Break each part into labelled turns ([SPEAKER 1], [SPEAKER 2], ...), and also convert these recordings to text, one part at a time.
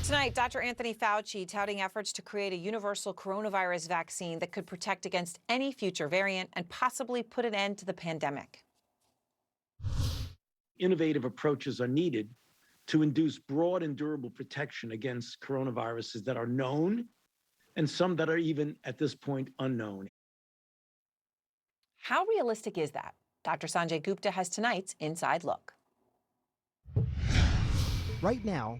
[SPEAKER 1] Tonight, Dr. Anthony Fauci touting efforts to create a universal coronavirus vaccine that could protect against any future variant and possibly put an end to the pandemic.
[SPEAKER 2] Innovative approaches are needed to induce broad and durable protection against coronaviruses that are known and some that are even at this point unknown.
[SPEAKER 1] How realistic is that? Dr. Sanjay Gupta has tonight's Inside Look.
[SPEAKER 3] Right now,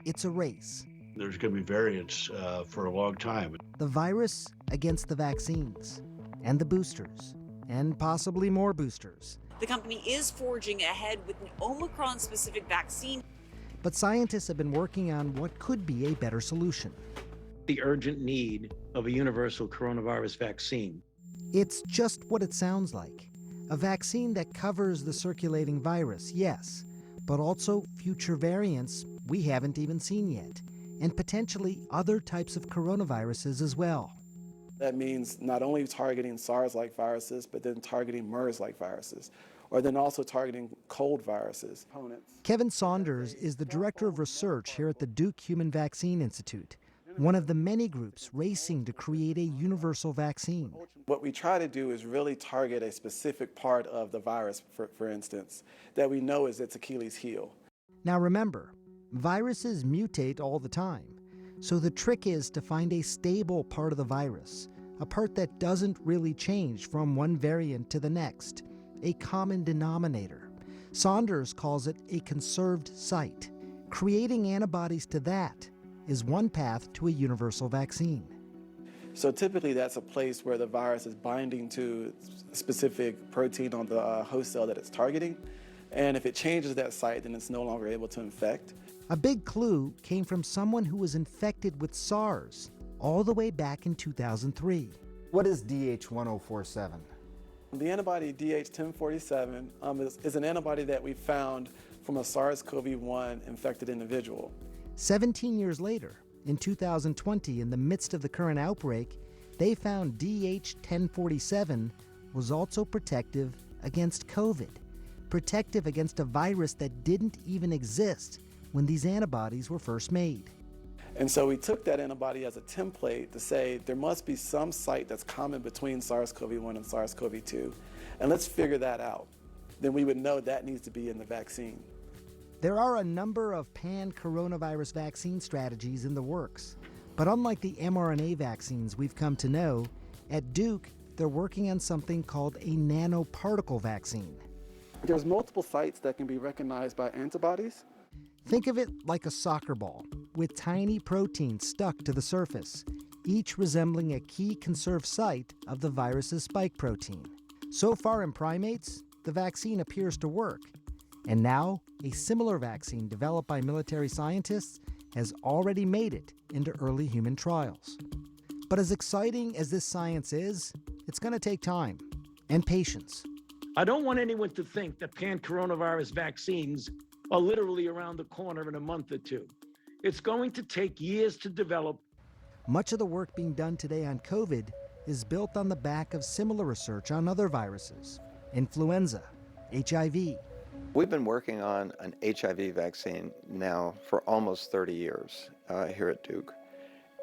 [SPEAKER 3] it's a race.
[SPEAKER 4] There's going to be variants for a long time.
[SPEAKER 3] The virus against the vaccines and the boosters, and possibly more boosters.
[SPEAKER 5] The company is forging ahead with an Omicron-specific vaccine.
[SPEAKER 3] But scientists have been working on what could be a better solution.
[SPEAKER 2] The urgent need of a universal coronavirus vaccine.
[SPEAKER 3] It's just what it sounds like. A vaccine that covers the circulating virus, yes, but also future variants we haven't even seen yet, and potentially other types of coronaviruses as well.
[SPEAKER 6] That means not only targeting SARS-like viruses, but then targeting MERS-like viruses, or then also targeting cold viruses.
[SPEAKER 3] Kevin Saunders is the director of research here at the Duke Human Vaccine Institute, one of the many groups racing to create a universal vaccine.
[SPEAKER 6] What we try to do is really target a specific part of the virus, for instance, that we know is its Achilles heel.
[SPEAKER 3] Now remember, viruses mutate all the time. So the trick is to find a stable part of the virus, a part that doesn't really change from one variant to the next, a common denominator. Saunders calls it a conserved site. Creating antibodies to that is one path to a universal vaccine.
[SPEAKER 6] So typically that's a place where the virus is binding to a specific protein on the host cell that it's targeting. And if it changes that site, then it's no longer able to infect.
[SPEAKER 3] A big clue came from someone who was infected with SARS all the way back in 2003.
[SPEAKER 7] What is DH1047?
[SPEAKER 6] The antibody DH1047 is an antibody that we found from a SARS-CoV-1 infected individual.
[SPEAKER 3] 17 years later, in 2020, in the midst of the current outbreak, they found DH1047 was also protective against COVID, protective against a virus that didn't even exist when these antibodies were first made.
[SPEAKER 6] And so we took that antibody as a template to say there must be some site that's common between SARS-CoV-1 and SARS-CoV-2, and let's figure that out. Then we would know that needs to be in the vaccine.
[SPEAKER 3] There are a number of pan-coronavirus vaccine strategies in the works, but unlike the mRNA vaccines we've come to know, at Duke, they're working on something called a nanoparticle vaccine.
[SPEAKER 6] There's multiple sites that can be recognized by antibodies.
[SPEAKER 3] Think of it like a soccer ball with tiny proteins stuck to the surface, each resembling a key conserved site of the virus's spike protein. So far in primates, the vaccine appears to work. And now, a similar vaccine developed by military scientists has already made it into early human trials. But as exciting as this science is, it's going to take time and patience.
[SPEAKER 2] I don't want anyone to think that pan-coronavirus vaccines are literally around the corner in a month or two. It's going to take years to develop.
[SPEAKER 3] Much of the work being done today on COVID is built on the back of similar research on other viruses, influenza, HIV.
[SPEAKER 8] We've been working on an HIV vaccine now for almost 30 years here at Duke.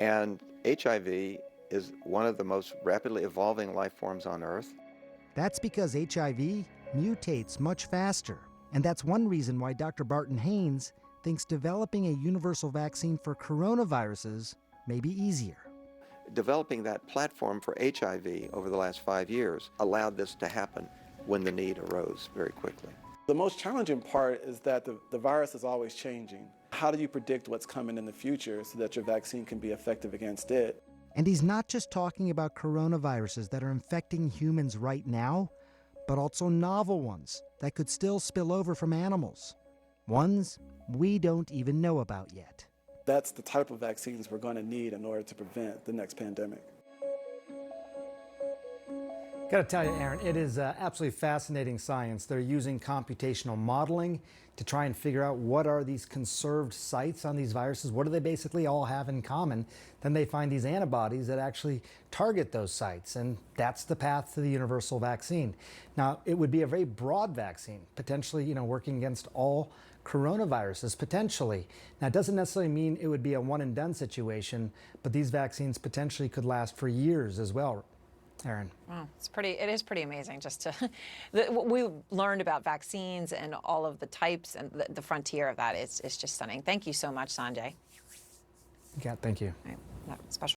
[SPEAKER 8] And HIV is one of the most rapidly evolving life forms on Earth.
[SPEAKER 3] That's because HIV mutates much faster. And that's one reason why Dr. Barton Haynes thinks developing a universal vaccine for coronaviruses may be easier.
[SPEAKER 8] Developing that platform for HIV over the last 5 years allowed this to happen when the need arose very quickly.
[SPEAKER 6] The most challenging part is that the virus is always changing. How do you predict what's coming in the future so that your vaccine can be effective against it?
[SPEAKER 3] And he's not just talking about coronaviruses that are infecting humans right now, but also novel ones that could still spill over from animals. Ones we don't even know about yet.
[SPEAKER 6] That's the type of vaccines we're going to need in order to prevent the next pandemic.
[SPEAKER 9] Got to tell you, Aaron, it is absolutely fascinating science. They're using computational modeling to try and figure out what are these conserved sites on these viruses. What do they basically all have in common? Then they find these antibodies that actually target those sites, and that's the path to the universal vaccine. Now, it would be a very broad vaccine, potentially, working against all coronaviruses, potentially. Now, it doesn't necessarily mean it would be a one and done situation, but these vaccines potentially could last for years as well. Erin.
[SPEAKER 1] Wow, it is pretty amazing just to, what we learned about vaccines and all of the types and the frontier of that is just stunning. Thank you so much, Sanjay.
[SPEAKER 9] Yeah, thank you.
[SPEAKER 1] All right, that special